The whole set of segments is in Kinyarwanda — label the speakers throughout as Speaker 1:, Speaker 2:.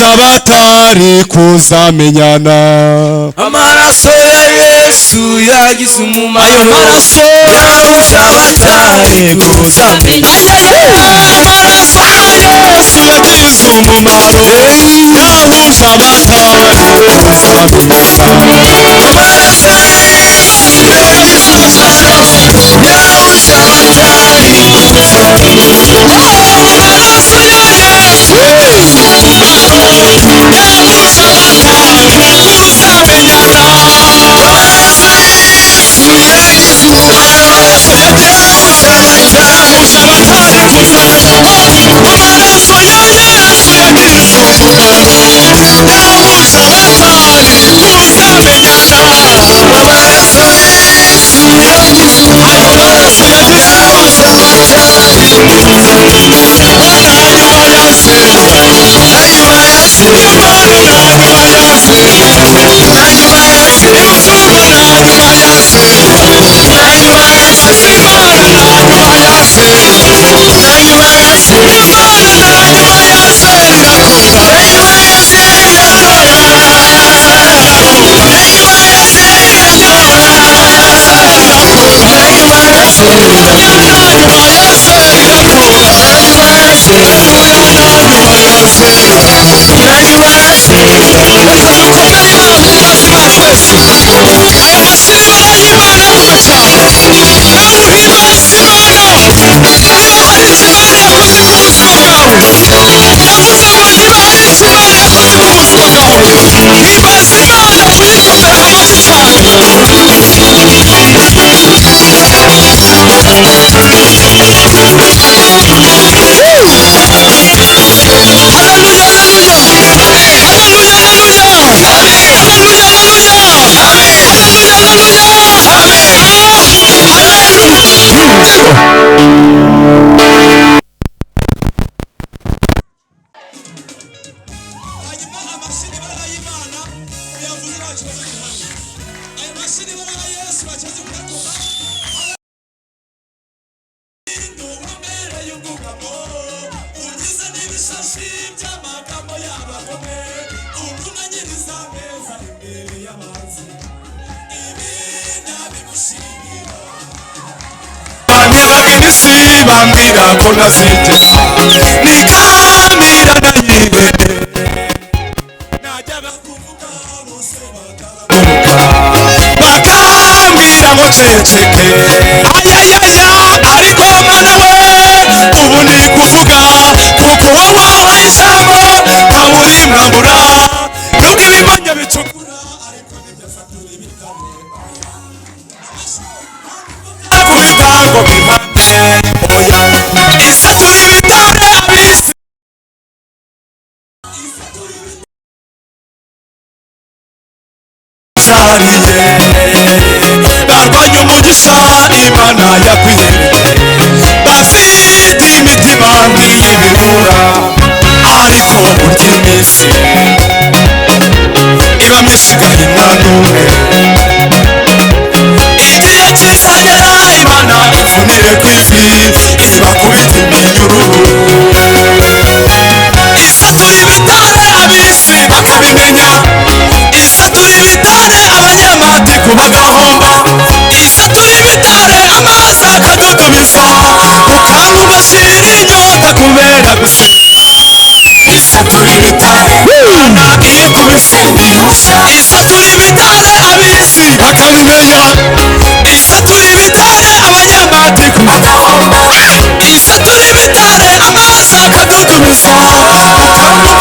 Speaker 1: Abatari kuzamenyana
Speaker 2: amaraso ya Yesu yagize umumaro amaraso yahuje abatari kuzamenyana
Speaker 1: amaraso ya Yesu yagize umumaro yahuje abatari kuzamenyana
Speaker 2: amaraso ya Yesu yagize umumaro yahuje abatari amaraso ya Yesu
Speaker 1: bambwira ko nazigera niganira na nyine najya bakuvuga bose bakambwira ngo ceceke ayayaya ariko mana we ubu ni kuvuga kuko wowe wahaye ijambo nkaburi nkabura nubwo ibimonyo bicukura ariko nibyasatura ibitare kubitango bihande oya isatura ibitare abisi shariye barwanya umugisha imana yakwiyereye bafite imitima nk'iy'ibirura ariko burya iminsi iba myishigaye nta n'umwe igihe kizagera imana ipfunire ku ivi ibakubita iminyururu isatura ibitare abisi bakabimenya isatura ibitare abanyamatiku bagahomba isatura ibitare amazi akadudubiza ukanga ugashira inyota kubera gusenga isatura ibitare imana ikubise bihusha isatura ibitare abisi bakabimenya isatura ibitare abanyamatiku bagahomba isatura ibitare amazi akadudubiza ukanga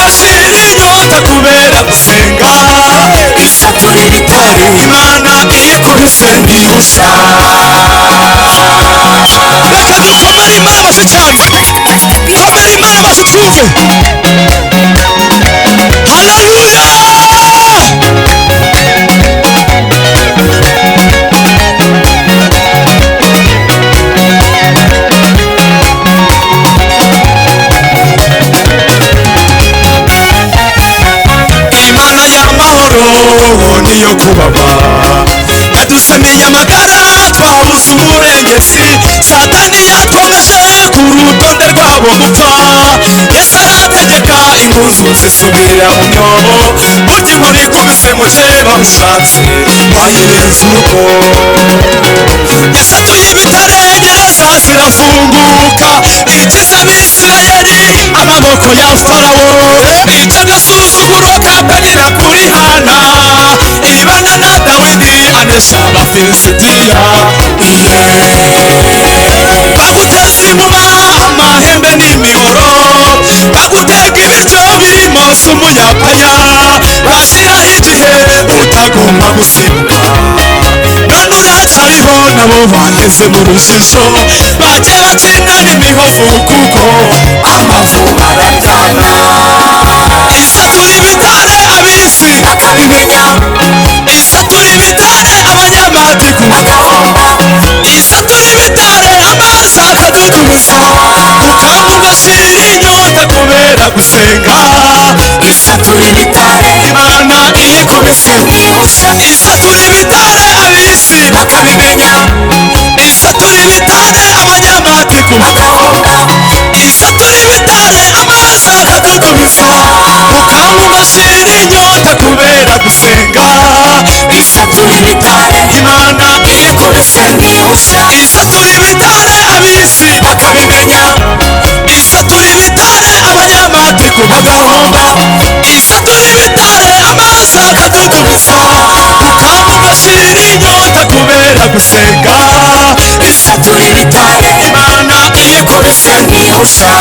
Speaker 1: ihusha reka dukomere Imana amashyi cyane komera Imana amashyi twumve haleluya Imana y'amahoro niyo kubaba yadusamiye amagara twabuze umurengezi satani yatwomeje ku rutonde rwabo gupfa Yesu arategeka inguzu zisubira mu myobo burya inkoni ikubise mu jeba ushatse wayirenza urugo Yesu atuye ibitare gereza zirafunguka ikiza Abisirayeli amaboko ya Farawo nica agasuzuguro kakanira kuri Hana ibana na Dawidi anesha Abafilisitiya baguteza inguma amahembe n'imihoro baguteka ibiryo birimo s'umunyapaya bashiraho igihe utagomba gusimbuka none uracariho nabo baneze mu rujijo bajye bakina n'imihovu kuko amavuba arajyana isatura ibitare ab'isi bakabimenya isatura ibitare abanyamatiku bakavomba isatura ibitare amazi akadudubiza ukaba ugashira inyota kubera gusenga isatura ibitare Imana iyikubise isatura ibitare ab'isi bakabimenya isatura ibitare abanyamatiku bakavomba isatura ibitare amazi akadudubiza ukaba ugashira inyota kubera gusenga isatura ibitare Imana iyikubise isatura ibitare ab'isi bakabimenya isatura ibitare abanyamatiku bagahomba isatura ibitare amazi akadudubiza ukaba ugashira inyota kubera gusenga isatura ibitare Imana iyikubise nk'ihusha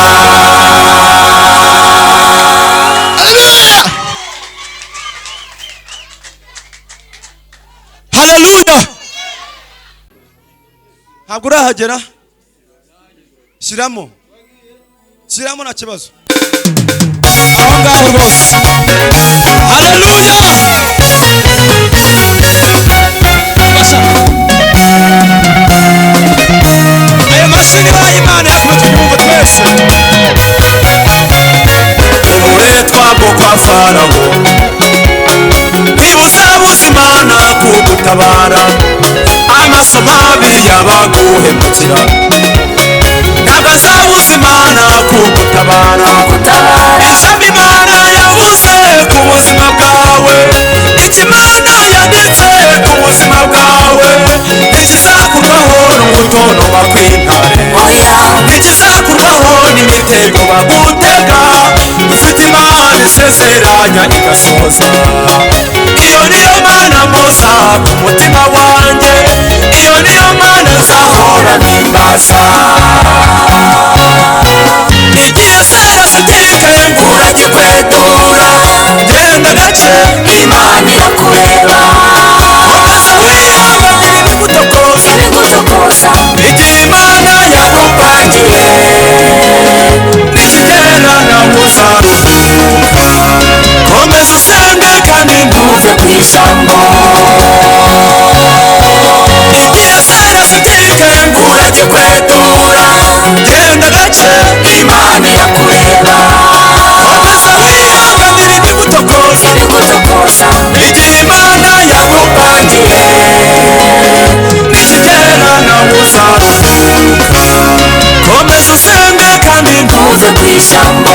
Speaker 1: haleluya ntabwo urahagera shyiramo nta kibazo aho ngaho rwose haleluya ayo mashini y'Imana yatumye twumva twese uburetwa bwo kwa Farawo ntibuzabuza Imana kugutabara amaso mabi yabaguhemukira ntabwo azabuza Imana kugutabara ijambo Imana yavuze ku buzima bwawe icyo Imana yanditse ku buzima bwawe ntikizakurwaho n'umutonoma kw'intare ntikizakurwaho n'imitego bagutega ufite Imana isezeranya igasoza iyo niyo Mana mpoza ku mutima wanjye iyo niyo Mana nzahora mpimbaza igihe serasitike urakikwetura genda gake Imana irakureba komeza wihanganire ibigutokoza igihe Imana yagupangiye nikigera nawe uzaruhuka komeza usenge kandi ntuve ku ijambo igihe serasitike urakikwetura genda gake Imana irakureba komeza wihanganire ibigutokoza igihe Imana yagupangiye nikigera nawe uzaruhuka komeza usenge kandi ntuve ku ijambo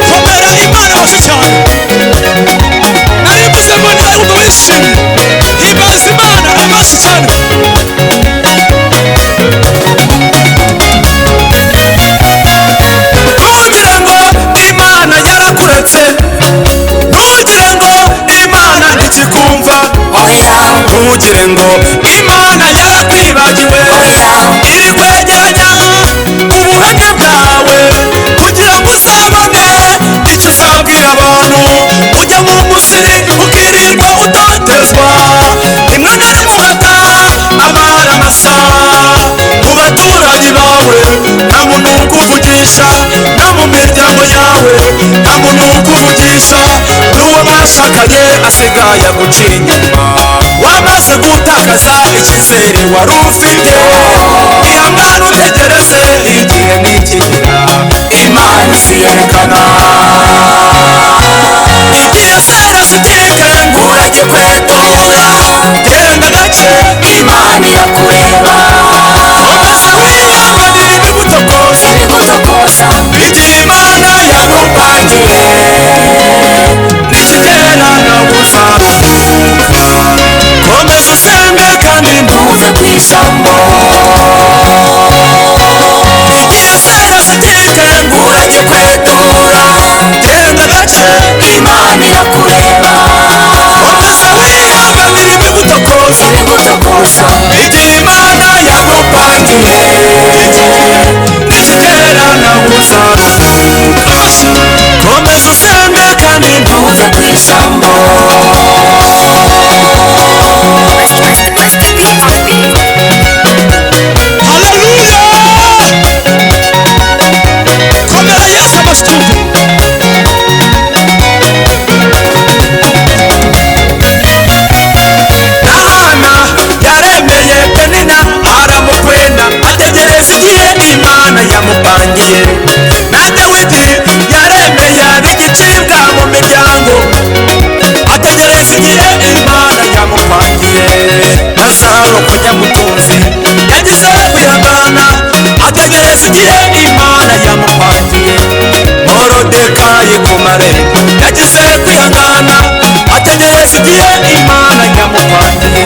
Speaker 1: komera Imana amashyi cyane narivuze ngo nizabumva wishimye himbaza Imana amashyi cyane ntugire ngo Imana yarakuretse ntugire ngo Imana ntikikumva ntugire ngo Imana yarakwibagiwe iri kwegeranya ubuhake bwawe kugira ngo uzabone icyo uzabwira abantu ujya mu Misiri yashakaye asigaye guca inyuma wamaze gutakaza icyizere wari ufite ihangane utegereze igihe nikigera Imana iziyerekana igihe serafitike uragikwetura genda gake Imana irakureba komeza wihanganira ibigutokoza igihe Imana yagupangiye nikigera nawe uzaruhuka komeza usenge kandi ntuve ku ijambo igihe serafitike uragikwetura genda gake Imana irakureba komeza wihanganira ibigutokoza igihe Imana yagupangiye nikigera nawe uzaruhuka komeza usenge kandi ntuve ku ijambo haleluya komera Yesu amashyi Nahana yaremeye Penina aramukwenda ategereza igihe Imana yamupangiye na Dawidi yaremeye ab'igicibwa mu miryango ategereza igihe Imana yamupangiye Lazaro kunyamutunzi yagize kwihangana ategereza igihe Imana yamupangiye Morodekayi ku marembo yagize kwihangana ategereza igihe Imana yamupangiye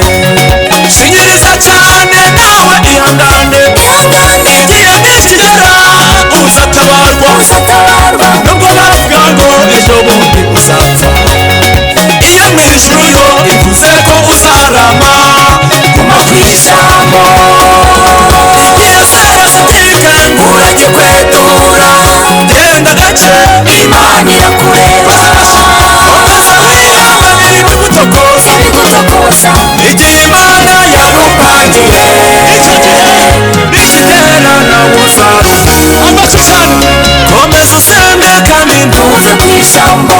Speaker 1: shinyiriza cyane nawe ihangane igihe nikigera uzatabarwa nubwo bavuga ngo ejo bundi uzapfa iyo mu ijuru yo ivuze ko uzarama guma ku ijambo igihe serafitike uragikwetura genda gake Imana irakureba komeza wihanganira ibigutokoza igihe Imana yagupangiye icyo gihe nikigera nawe uzaruhuka amashyi cyane komeza usenge kandi ntuve ku ijambo